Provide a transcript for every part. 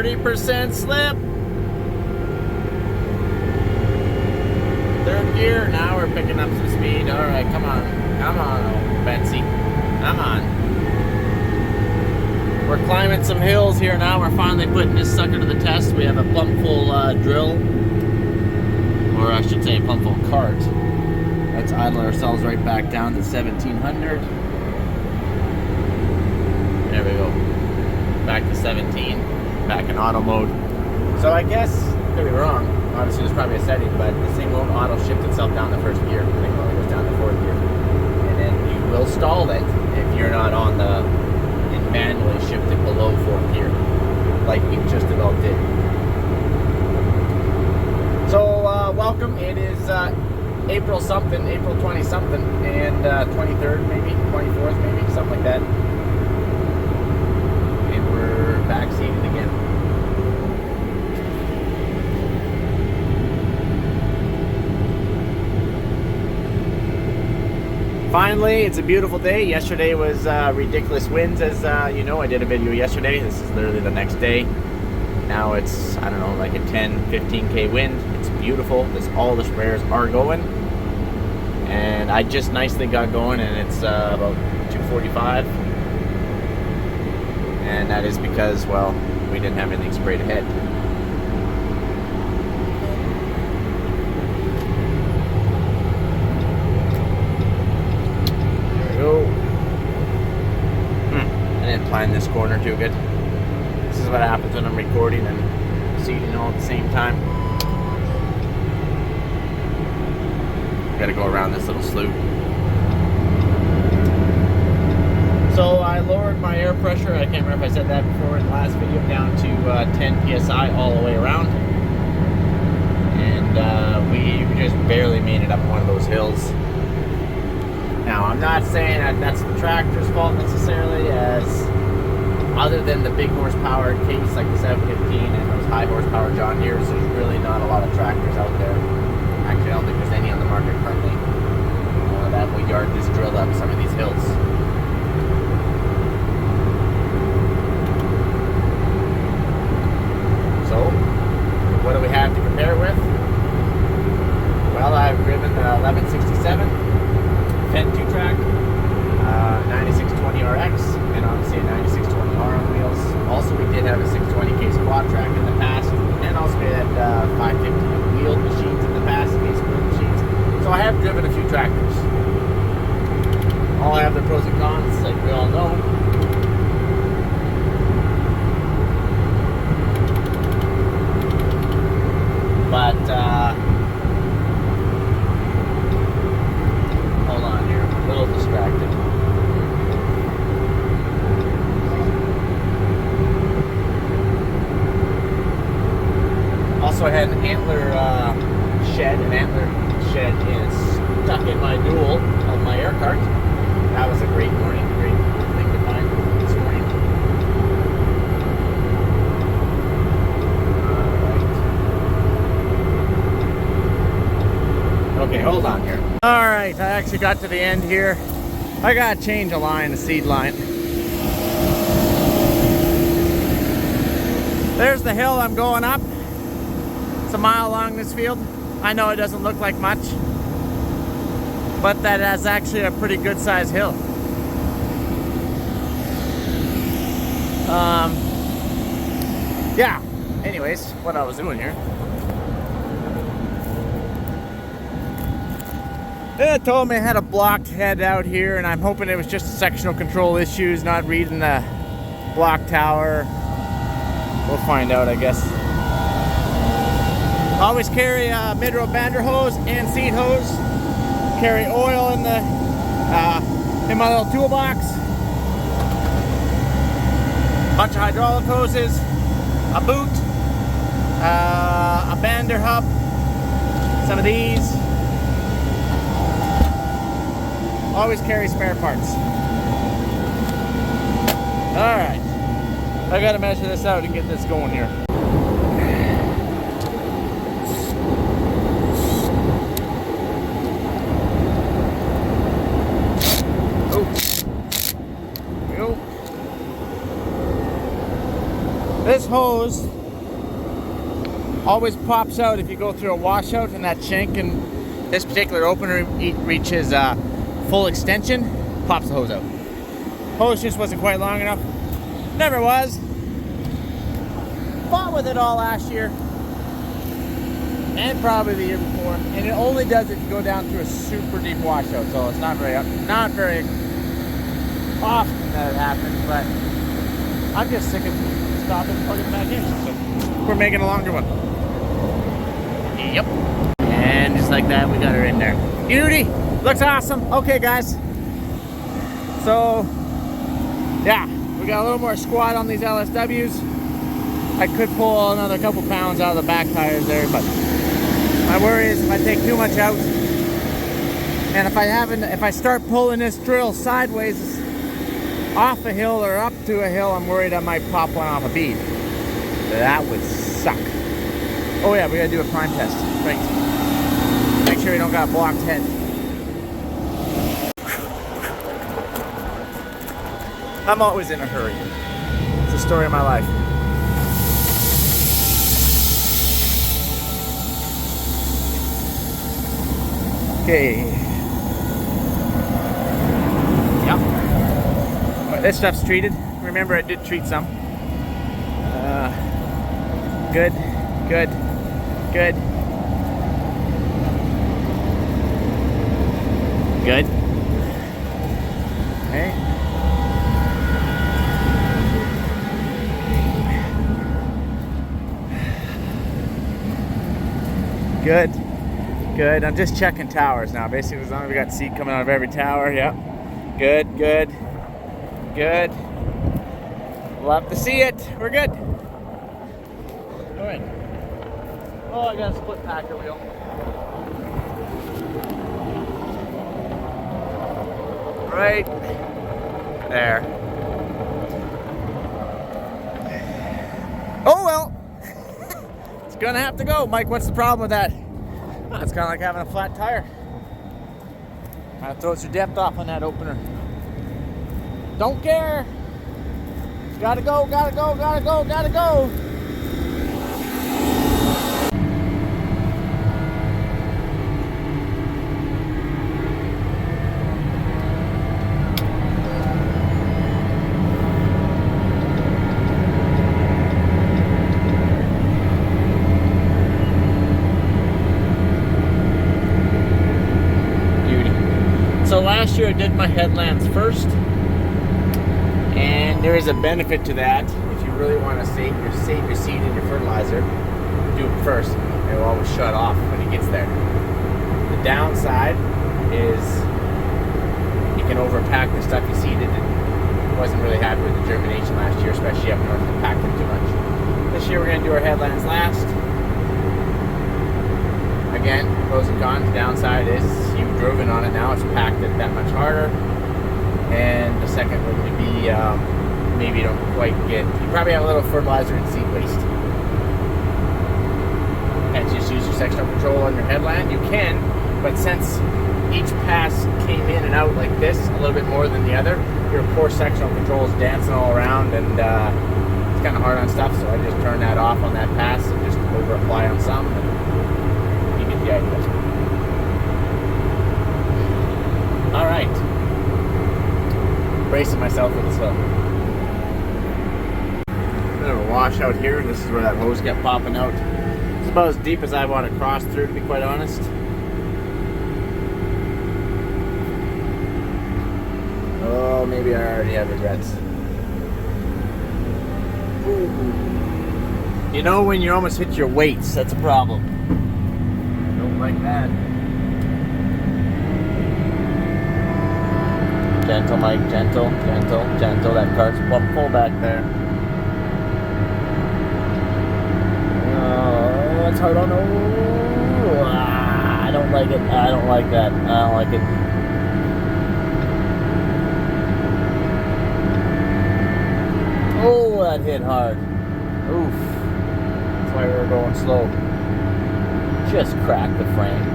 30% slip. Third gear, now we're picking up some speed. All right, come on, old Betsy, come on. We're climbing some hills here now. We're finally putting this sucker to the test. We have a pump full drill, or I should say a pump full cart. Let's idle ourselves right back down to 1700. There we go. Back to 17. Back in auto mode. So I guess, could be wrong. Obviously there's probably a setting, but this thing won't auto shift itself down the first gear. The thing only goes down to fourth gear. And then you will stall it if you're not on the, and manually shift it below fourth gear. Like we just about did. So welcome. It is April something, April 20 something, and 23rd maybe, 24th maybe, something like that. And we're backseated again. Finally, it's a beautiful day. Yesterday was ridiculous winds, as you know. I did a video yesterday. This is literally the next day. Now it's, I don't know, like a 10, 15K wind. It's beautiful. All the sprayers are going. And I just nicely got going, and it's about 2:45. And that is because, well, we didn't have anything sprayed ahead. There we go. I didn't plan this corner too good. This is what happens when I'm recording and seeding all at the same time. Gotta go around this little slough. So I lowered my air pressure, I can't remember if I said that before in the last video, down to 10 psi all the way around. And we just barely made it up one of those hills. Now I'm not saying that that's the tractor's fault necessarily, as other than the big horsepower case like the 715 and those high horsepower John Deere's, there's really not a lot of tractors out there. Actually, I don't think there's any on the market currently that will yard this drill up some of these hills. So, what do we have to compare it with? Well, I've driven the 1167 Fendt 2-track, 9620 RX, and obviously a 9620R on the wheels. Also, we did have a 620 case quad track in the past, and also we had 550 wheeled machines in the past, case wheeled machines. So I have driven a few tractors. All have their pros and cons, like we all know. But hold on here, I'm a little distracted. Also, I had an antler shed is stuck in my dual of my air cart. That was a great morning, great thing to find this morning. Alright. Okay, hold on here. Alright, I actually got to the end here. I gotta change a line, a seed line. There's the hill I'm going up. It's a mile along this field. I know it doesn't look like much, but that is actually a pretty good sized hill. Yeah, anyways, what I was doing here. They told me I had a blocked head out here, and I'm hoping it was just sectional control issues, not reading the block tower. We'll find out, I guess. Always carry a mid-row bander hose and seed hose. Carry oil in my little toolbox. Bunch of hydraulic hoses, a boot, a bander hub, some of these. Always carry spare parts. All right, I gotta measure this out and get this going here. This hose always pops out if you go through a washout, and that shank in this particular opener reaches full extension, pops the hose out. Hose just wasn't quite long enough. Never was. Fought with it all last year. And probably the year before. And it only does it if you go down through a super deep washout. So it's not very often that it happens, but I'm just sick of stopping and plugging it back in. So we're making a longer one. Yep. And just like that, we got her in there. Beauty! Looks awesome. Okay, guys. So, yeah, we got a little more squat on these LSWs. I could pull another couple pounds out of the back tires there, but my worry is if I take too much out, and if I start pulling this drill sideways off a hill or up to a hill, I'm worried I might pop one off a bead. That would suck. Oh yeah, we gotta do a prime test. Right. Make sure we don't got a blocked head. I'm always in a hurry. It's the story of my life. Okay. Yep. This stuff's treated. Remember, I did treat some. Good. Good. Good. Good. Okay. Good. Good. I'm just checking towers now. Basically, as long as we got seat coming out of every tower. Yep. Good. Good. Good. Love to see it. We're good. All right. Oh, I got a split packer wheel. Right there. Oh well. It's gonna have to go. Mike, what's the problem with that? Oh, it's kind of like having a flat tire. Kind of throws your depth off on that opener. Don't care. Gotta go, gotta go, gotta go, gotta go. So last year I did my headlands first, and there is a benefit to that. If you really want to save your seed and your fertilizer, do it first. It will always shut off when it gets there. The downside is you can overpack the stuff you seeded, and wasn't really happy with the germination last year, especially up north. It packed it too much. This year we're going to do our headlands last. Again, pros and cons. The downside is you've driven on it now, it's packed it that much harder. And the second would be maybe you don't quite get, you probably have a little fertilizer and seed waste. And just use your sectional control on your headland. You can, but since each pass came in and out like this a little bit more than the other, your poor sectional control is dancing all around, and it's kind of hard on stuff. So I just turn that off on that pass and just over apply on some. The idea. All right, bracing myself for this hill. Bit of a washout here. This is where that hose kept popping out. It's about as deep as I want to cross through, to be quite honest. Oh, maybe I already have regrets. Ooh. You know when you almost hit your weights, that's a problem. Like that. Gentle, Mike, gentle, gentle, gentle. That car's full back there. Oh, it's hard on. Oh, I don't like it. I don't like that. I don't like it. Oh, that hit hard. Oof. That's why we were going slow. Just cracked the frame.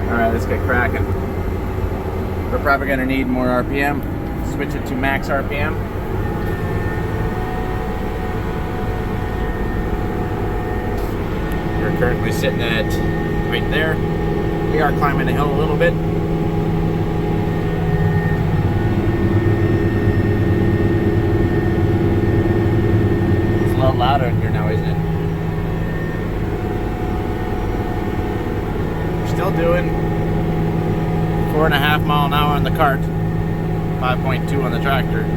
Alright, let's get cracking. We're probably going to need more RPM, switch it to max RPM. We're currently sitting at right there. We are climbing the hill a little bit. It's a lot louder in here now, isn't it? We're still doing 4.5 mile an hour on the cart, 5.2 on the tractor.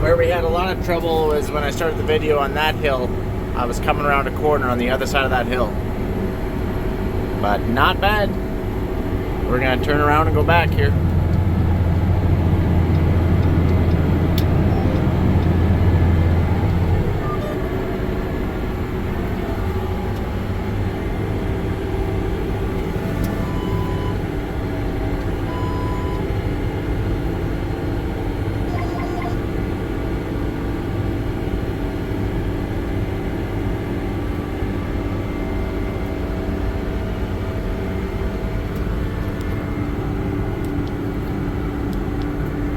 Where we had a lot of trouble was when I started the video on that hill. I was coming around a corner on the other side of that hill. But not bad. We're gonna turn around and go back here.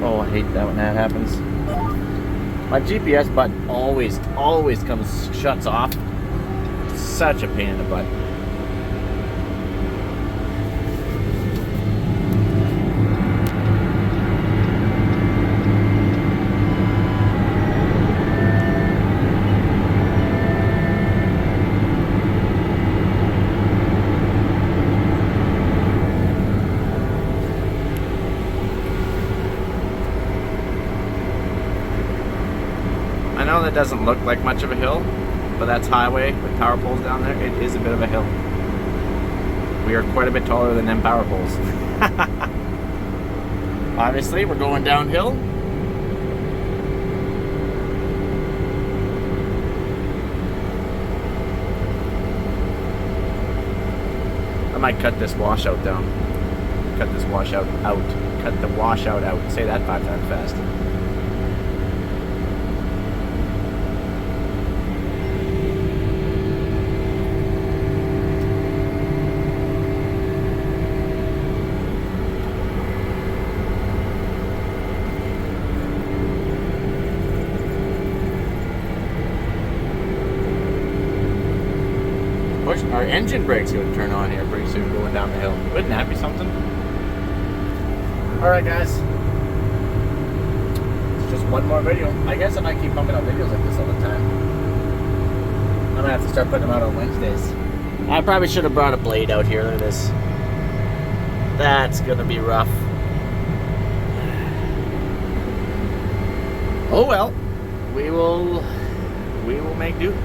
Oh, I hate that when that happens. My GPS button always shuts off. It's such a pain in the butt. I know that doesn't look like much of a hill, but that's highway with power poles down there. It is a bit of a hill. We are quite a bit taller than them power poles. Obviously, we're going downhill. I might cut this washout down. Cut this washout out. Cut the washout out. Say that 5 times fast. Our engine brake's going to turn on here pretty soon going down the hill. Wouldn't that be something? Alright guys, it's just one more video. I guess if I keep pumping out videos like this all the time, I'm gonna have to start putting them out on Wednesdays. I probably should have brought a blade out here. Look at this. That's gonna be rough. Oh well, we will make do.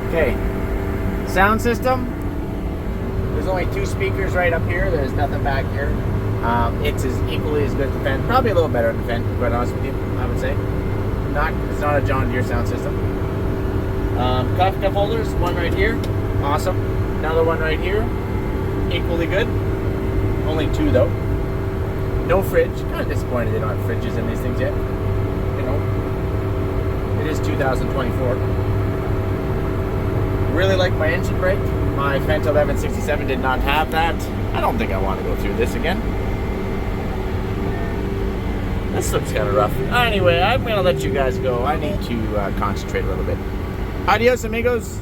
Okay, sound system. There's only 2 speakers right up here. There's nothing back here. It's as equally as good as the Fendt. Probably a little better than the Fendt, to be quite honest with you, I would say. It's not a John Deere sound system. Coffee cup holders, one right here. Awesome. Another one right here. Equally good. Only 2 though. No fridge. Kind of disappointed they don't have fridges in these things yet. You know, it is 2024. Really like my engine brake. My Fendt 1167 did not have that. I don't think I want to go through this again. This looks kind of rough. Anyway, I'm going to let you guys go. I need to concentrate a little bit. Adios, amigos.